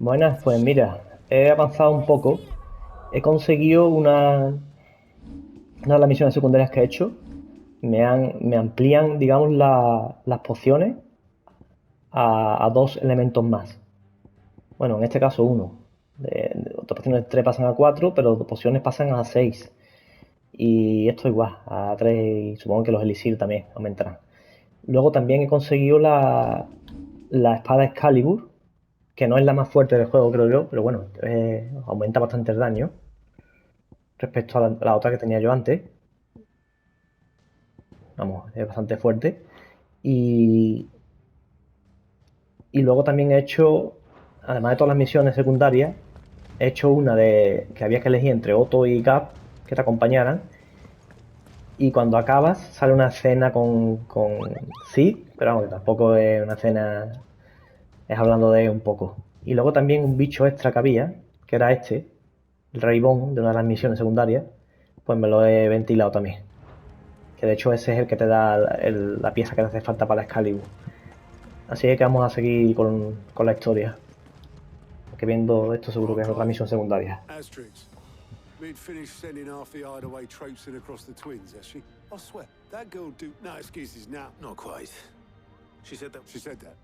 Buenas, pues mira, he avanzado un poco. He conseguido una de las misiones secundarias que he hecho. Me amplían, digamos, las pociones a dos elementos más. Bueno, en este caso uno. Otras pociones de 3 pasan a 4, pero dos pociones pasan a 6. Y esto igual, a 3 y supongo que los elixir también aumentarán. Luego también he conseguido la espada Excalibur, que no es la más fuerte del juego, creo yo, pero bueno, aumenta bastante el daño respecto a la otra que tenía yo antes. Vamos, es bastante fuerte. Y, y luego también he hecho, además de todas las misiones secundarias, he hecho una de que había que elegir entre Otto y Gap que te acompañaran. Y cuando acabas sale una escena con Sid, pero vamos, que tampoco es una escena, es hablando de un poco. Y luego también un bicho extra que había, que era este, el Raybon, de una de las misiones secundarias, pues me lo he ventilado también. Que de hecho ese es el que te da la pieza que te hace falta para la Excalibur. Así que vamos a seguir con la historia. Que viendo esto seguro que es otra misión secundaria. Asterix. Mid finished sending half the hideaway traipsing across the twins, has she? I swear, that girl do... No excuses now. Not quite. She said that... She said that.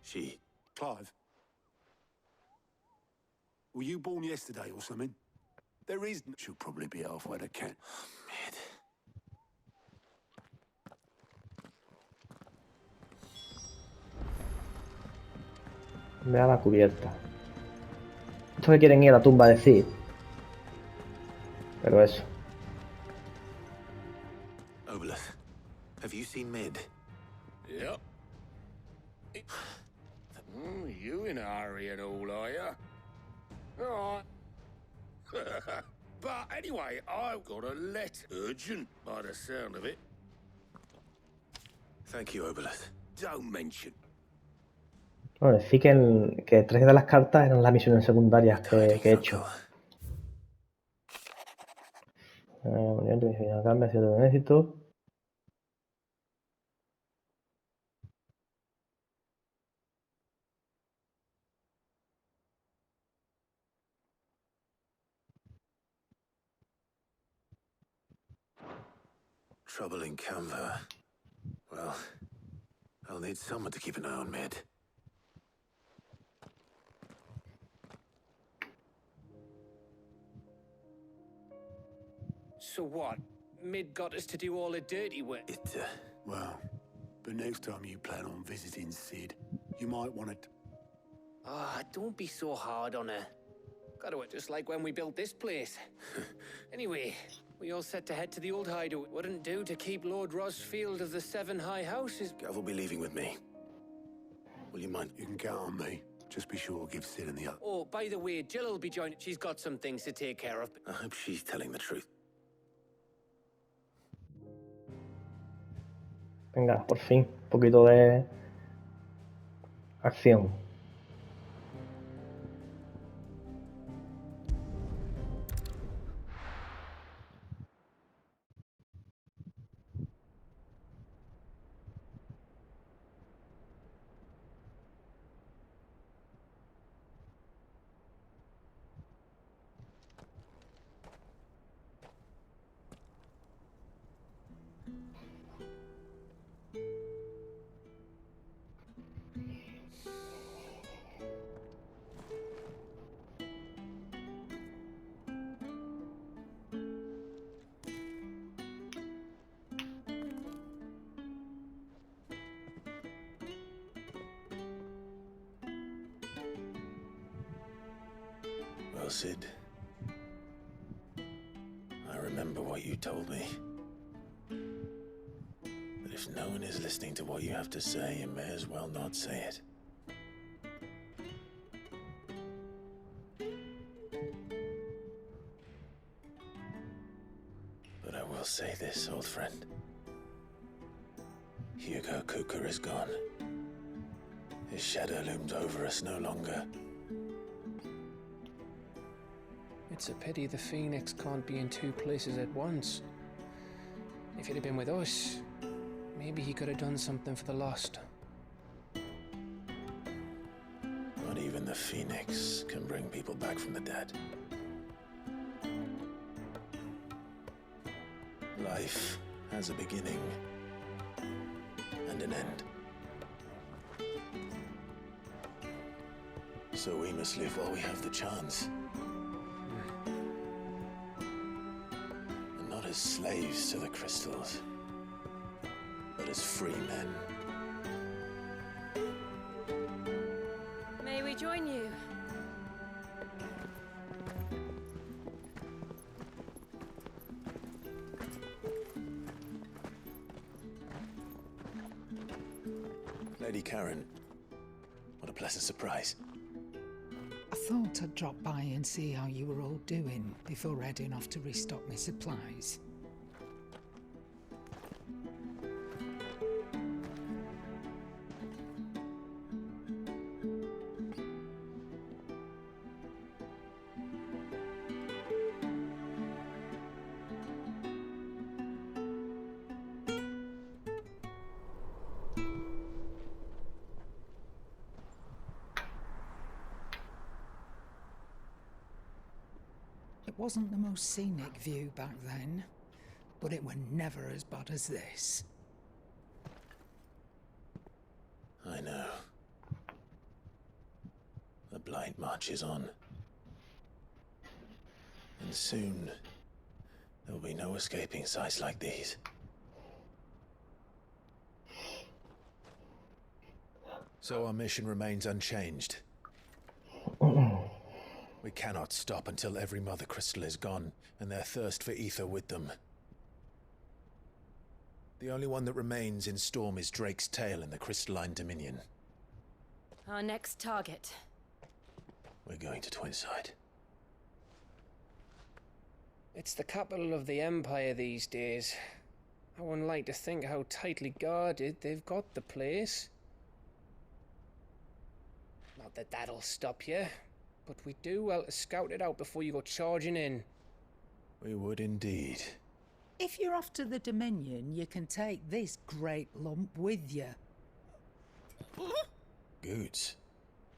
She... Clive. Were you born yesterday or something? There is... She'll probably be halfway to Kent. Mid. Vea la cubierta. Estos que quieren ir a la tumba de Cid. Pero eso. Obeleth, have you seen Mid? Yep. You in a hurry and all, are you? All right. But anyway, I've got a letter. Urgent, by the sound of it. Thank you, Obeleth. Don't mention. Bueno, decir que 3 de las cartas eran las misiones secundarias que he hecho. Unión de cambio, ciudad de éxito. Trouble in Canva. Well, I'll need someone to keep an eye on Mid. So what? Mid got us to do all the dirty work. Well, but next time you plan on visiting Sid, you might want to... Ah, don't be so hard on her. Gotta work just like when we built this place. Anyway, we all set to head to the old hideout. Wouldn't do to keep Lord Rosfield of the Seven High Houses. Gav will be leaving with me. Will you mind? You can count on me. Just be sure to give Sid and the other... Oh, by the way, Jill will be joining. She's got some things to take care of. I hope she's telling the truth. Venga, por fin, un poquito de acción. Well, Sid, I remember what you told me. But if no one is listening to what you have to say, you may as well not say it. But I will say this, old friend. Hugo Kuka is gone. His shadow looms over us no longer. It's a pity the Phoenix can't be in two places at once. If he'd have been with us, maybe he could have done something for the lost. Not even the Phoenix people back from the dead. Life has a beginning and an end. So we must live while we have the chance. And not as slaves to the crystals, but as free men. May we join you? Lady Karen, what a pleasant surprise. I thought I'd drop by and see how you were all doing before heading off to restock my supplies. It wasn't the most scenic view back then, but it were never as bad as this. I know. The blight marches on. And soon, there will be no escaping sights like these. So our mission remains unchanged. We cannot stop until every Mother Crystal is gone, and their thirst for ether with them. The only one that remains in Storm is Drake's tail in the Crystalline Dominion. Our next target. We're going to Twinside. It's the capital of the Empire these days. I wouldn't like to think how tightly guarded they've got the place. Not that that'll stop you, but we do well to scout it out before you go charging in. We would indeed. If you're off to the Dominion, you can take this great lump with you. Goods.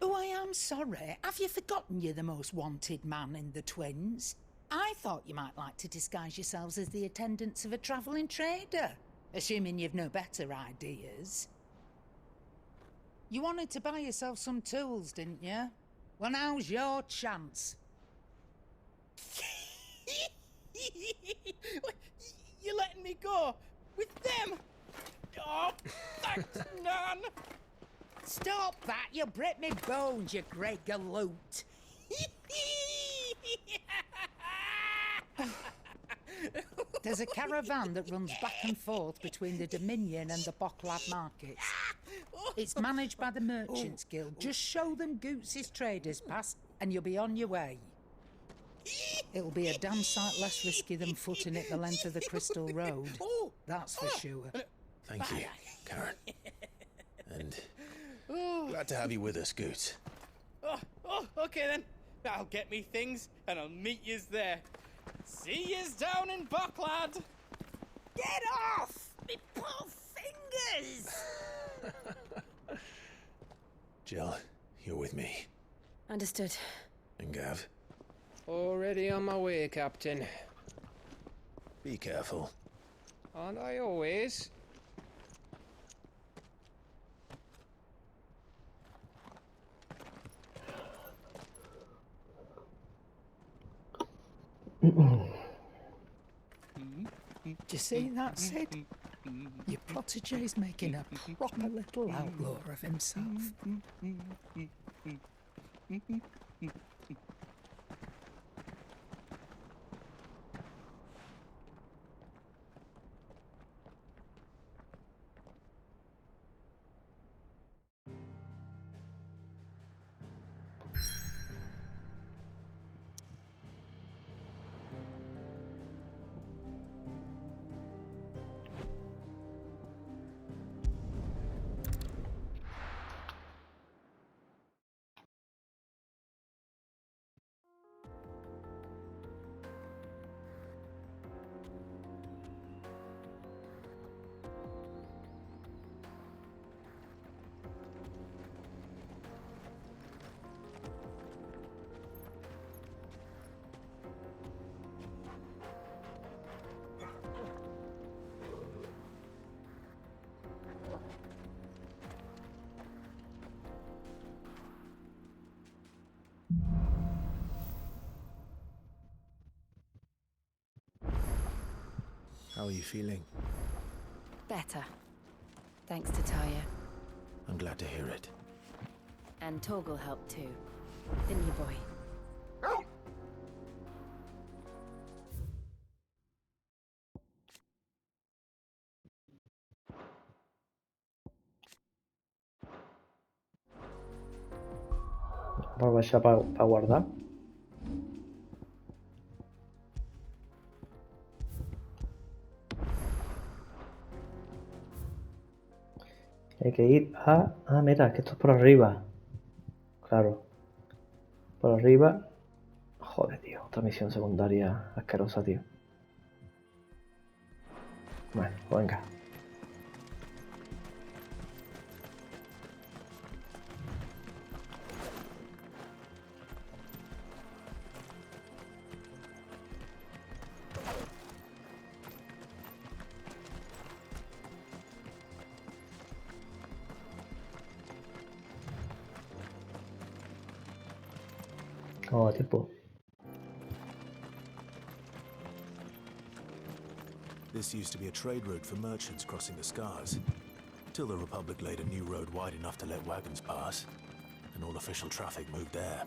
Oh, I am sorry. Have you forgotten you're the most wanted man in the Twins? I thought you might like to disguise yourselves as the attendants of a travelling trader, assuming you've no better ideas. You wanted to buy yourself some tools, didn't you? Well, now's your chance. You're letting me go? With them? Oh, thanks, Nan! Stop that! You'll break me bones, you great galoot! There's a caravan that runs back and forth between the Dominion and the Bocklad markets. It's managed by the Merchants Guild. Just show them Goots' traders pass and you'll be on your way. It'll be a damn sight less risky than footing it the length of the Crystal Road. That's for sure. Thank you, Karen. And glad to have you with us, Goots. Okay then. I'll get me things and I'll meet yous there. See yous down in Bocklad! Get off! Me poor fingers! Jill, you're with me. Understood. And Gav, Already on my way, Captain. be careful. Aren't I always? Do you see that, Sid? Your protege's making a proper little outlaw of himself. How are you feeling? Better. Thanks to Taya. I'm glad to hear it. And Torgal helped too. Didn't you, boy? Aprovechar para guardar. Hay que ir a... Ah, mira, es que esto es por arriba. Claro. Por arriba. Joder, tío. Otra misión secundaria asquerosa, tío. Bueno, pues venga. Oh, tipo. This used to be a trade route for merchants crossing the Scars, till the Republic laid a new road wide enough to let wagons pass, and all official traffic moved there.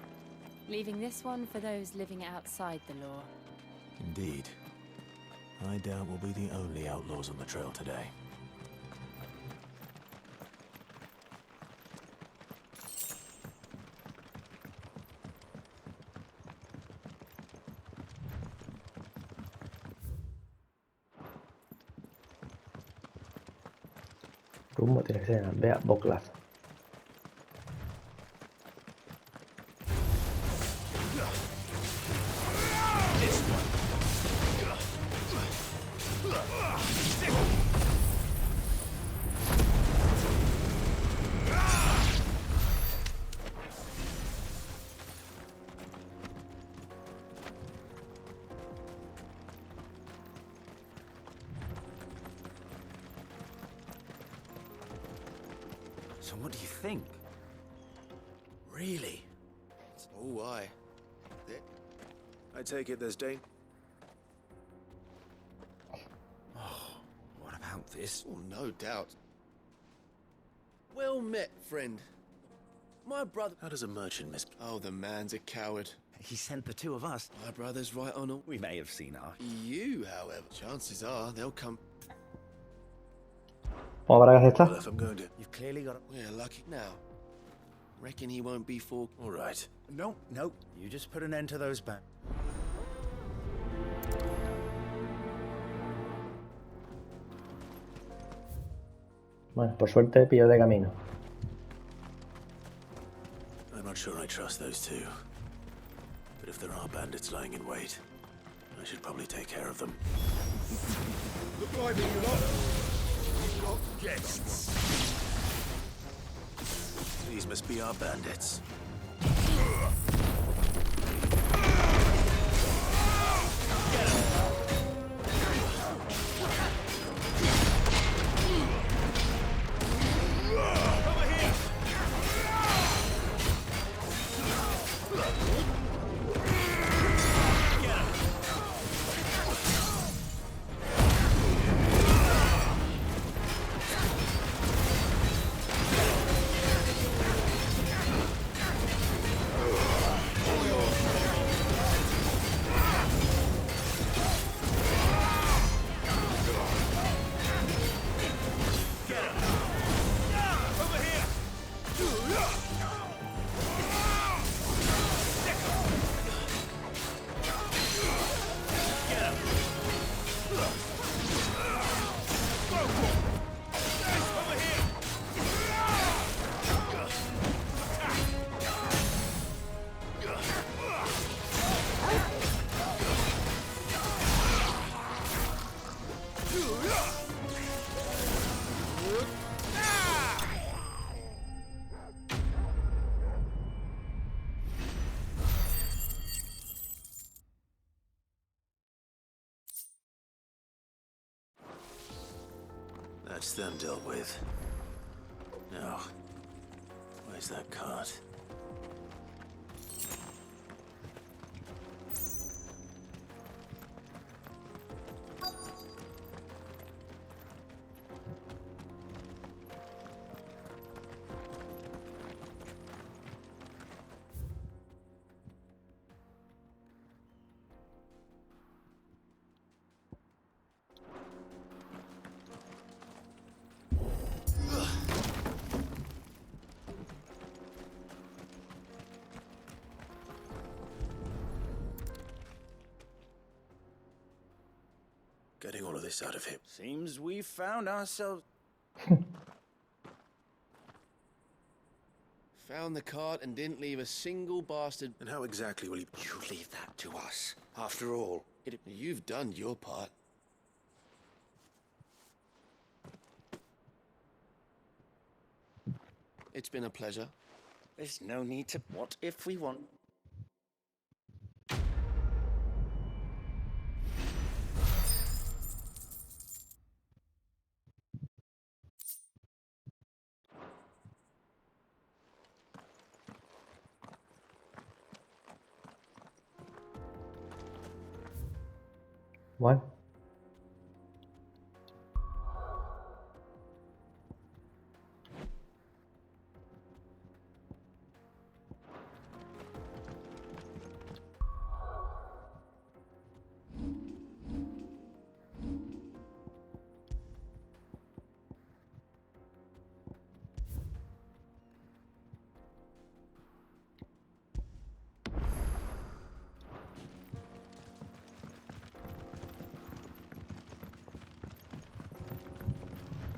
Leaving this one for those living outside the law. Indeed. I doubt we'll be the only outlaws on the trail today. Rumbo tiene que ser. Vea, Boclaz. So what do you think? Really? Oh, why? I take it there's Dane. What about this? Oh, no doubt. Well met, friend. My brother... How does a merchant miss... Oh, the man's a coward. He sent the two of us. My brother's right on all. We may have seen our... You, however, chances are they'll come... ¿Cómo para que Well, está? if I'm going to... You've clearly got... We're lucky now. Reckon he won't be for... All right. No. You just put an end to those back. Bueno, por suerte pillo de camino. I'm not sure I trust those two. But if there are bandits lying in wait, I should probably take care of them. Look like me, you lot. We've got guests. These must be our bandits. That's them dealt with. Now, where's that cart? getting all of this out of him? Seems we found ourselves... Found the cart and didn't leave a single bastard. And how exactly will he... You leave that to us. After all, you've done your part. It's been a pleasure. There's no need to... What if we want... What?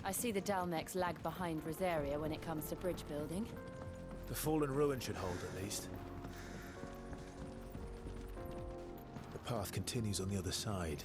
I see the Dalmex lag behind Rosaria when it comes to bridge building. The fallen ruin should hold, at least. The path continues on the other side.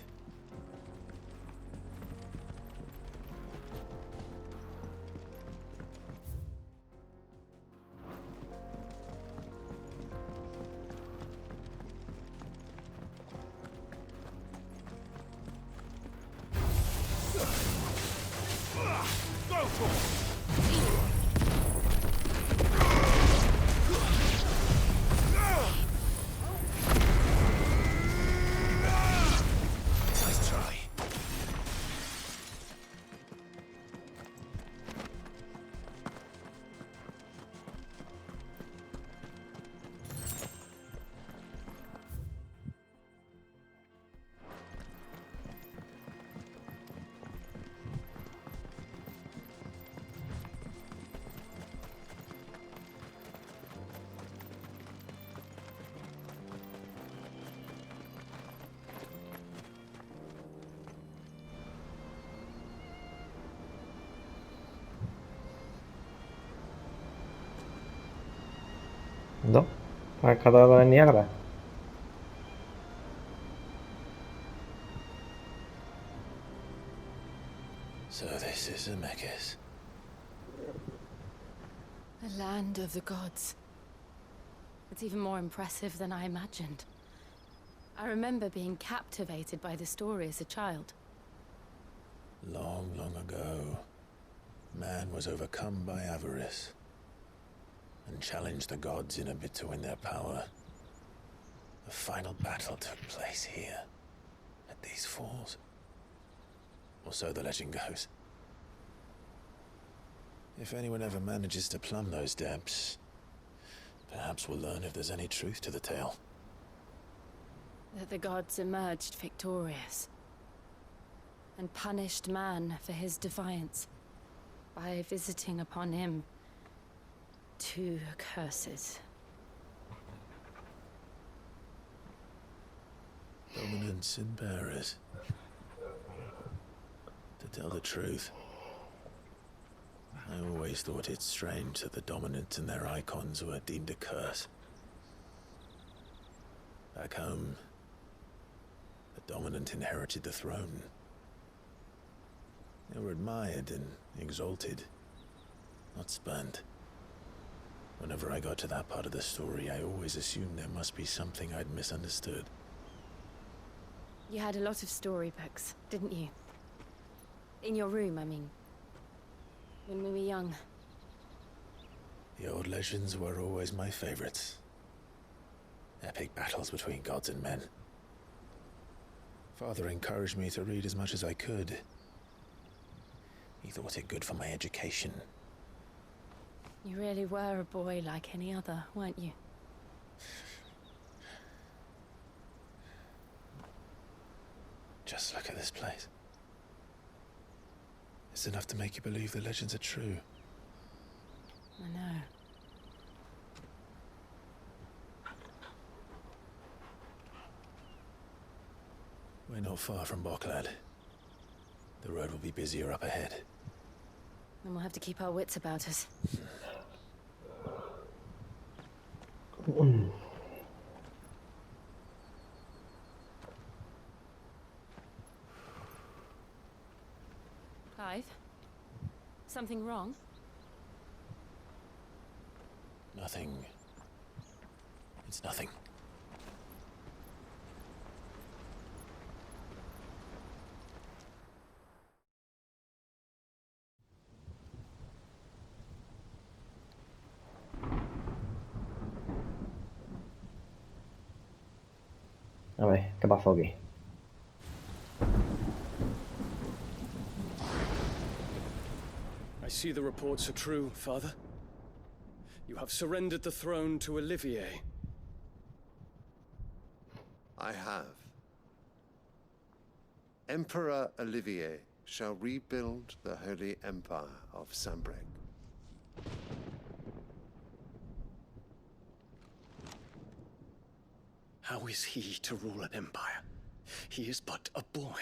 Nice try. ¿No? Rescatado de mierda. So this is Zemeckis. The land of the gods. It's even more impressive than I imagined. I remember being captivated by the story as a child. Long, long ago, man was overcome by avarice and challenged the gods in a bid to win their power. The final battle took place here, at these falls. Or so the legend goes. If anyone ever manages to plumb those depths, perhaps we'll learn if there's any truth to the tale. That the gods emerged victorious and punished man for his defiance by visiting upon him 2 curses. Dominants and bearers. To tell the truth, I always thought it strange that the dominant and their icons were deemed a curse. Back home, the dominant inherited the throne. They were admired and exalted, not spurned. Whenever I got to that part of the story, I always assumed there must be something I'd misunderstood. You had a lot of storybooks, didn't you? In your room, I mean. When we were young. The old legends were always my favorites. Epic battles between gods and men. Father encouraged me to read as much as I could. He thought it good for my education. You really were a boy like any other, weren't you? Just look at this place. It's enough to make you believe the legends are true. I know. We're not far from Boklad. The road will be busier up ahead. Then we'll have to keep our wits about us. Clive? Something wrong? Nothing. It's nothing. A ver, ¿qué pasó aquí? I see the reports are true, Father. You have surrendered the throne to Olivier. I have. Emperor Olivier shall rebuild the Holy Empire of Sambrec. How is he to rule an empire? He is but a boy.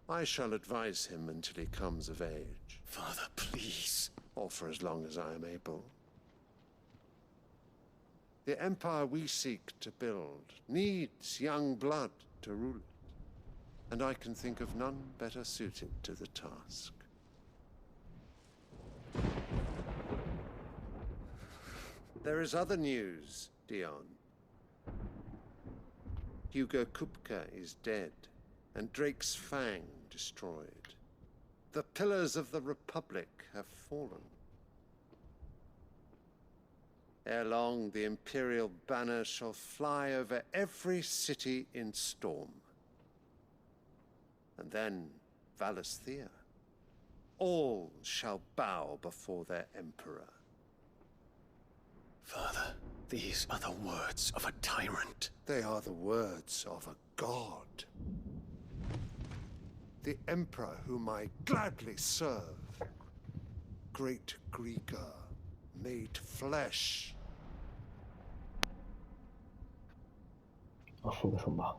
I shall advise him until he comes of age. Father, please. Or for as long as I am able. The empire we seek to build needs young blood to rule it. And I can think of none better suited to the task. There is other news, Dion. Hugo Kupka is dead, and Drake's Fang destroyed. The pillars of the Republic have fallen. Ere long, the Imperial banner shall fly over every city in Storm. And then Valisthea. All shall bow before their Emperor. Father, these are the words of a tyrant. They are the words of a god. The Emperor whom I gladly serve. Great Grieger, made flesh. Ojo, que zumba.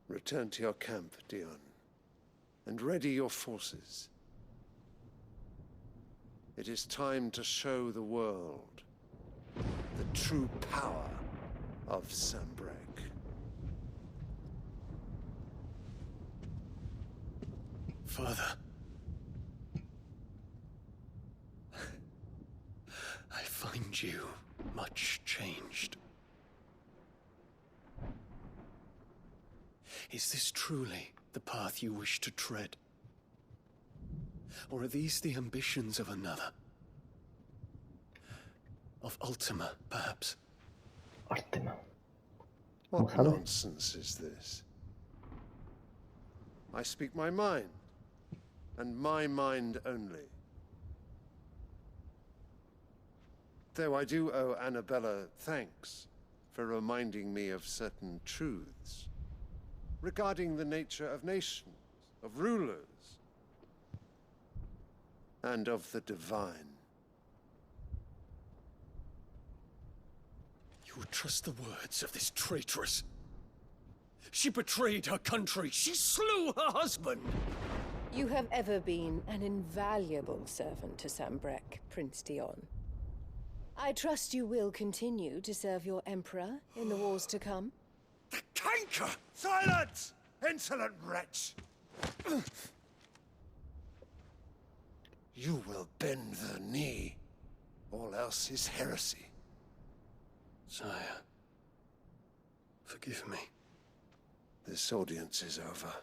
Return to your camp, Dion, and ready your forces. It is time to show the world the true power of Sambrec. Father. I find you much changed. Is this truly the path you wish to tread? Or are these the ambitions of another? Of Ultima, perhaps? Ultima. What nonsense is this? I speak my mind, and my mind only. Though I do owe Annabella thanks for reminding me of certain truths regarding the nature of nations, of rulers, and of the divine. You would trust the words of this traitress? She betrayed her country. She slew her husband. You have ever been an invaluable servant to Sambrec, Prince Dion. I trust you will continue to serve your Emperor in the wars to come. The canker! Silence! Insolent wretch! You will bend the knee. All else is heresy. Sire, forgive me. This audience is over.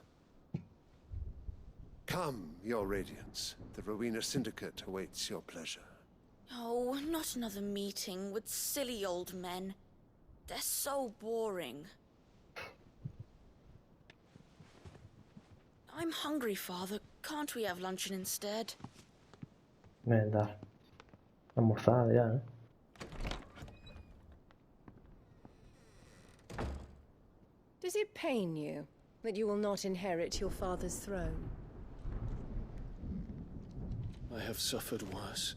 Come, your Radiance. The Rowena Syndicate awaits your pleasure. Oh, not another meeting with silly old men. They're so boring. I'm hungry, Father. Can't we have luncheon instead? Venga. Almorzada ya, ¿eh? Does it pain you that you will not inherit your father's throne? I have suffered worse.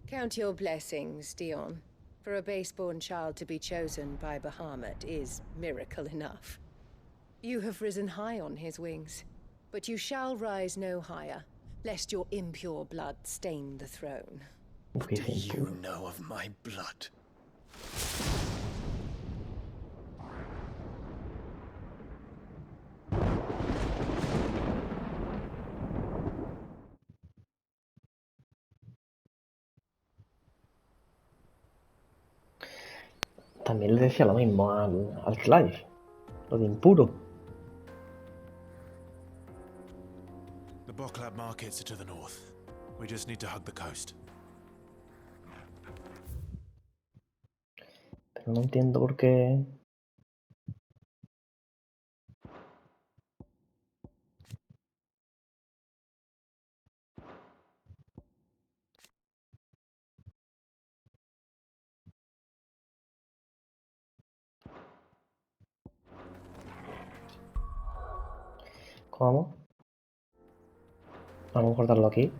Count your blessings, Dion. For a base-born child to be chosen by Bahamut is miracle enough. You have risen high on his wings, but you shall rise no higher, lest your impure blood stain the throne. What do you know of my blood? También le decía lo mismo al Clive, lo de impuro. The Boklab markets are to the north. We just need to hug the coast. Pero no entiendo por qué. ¿Cómo? Vamos a cortarlo aquí.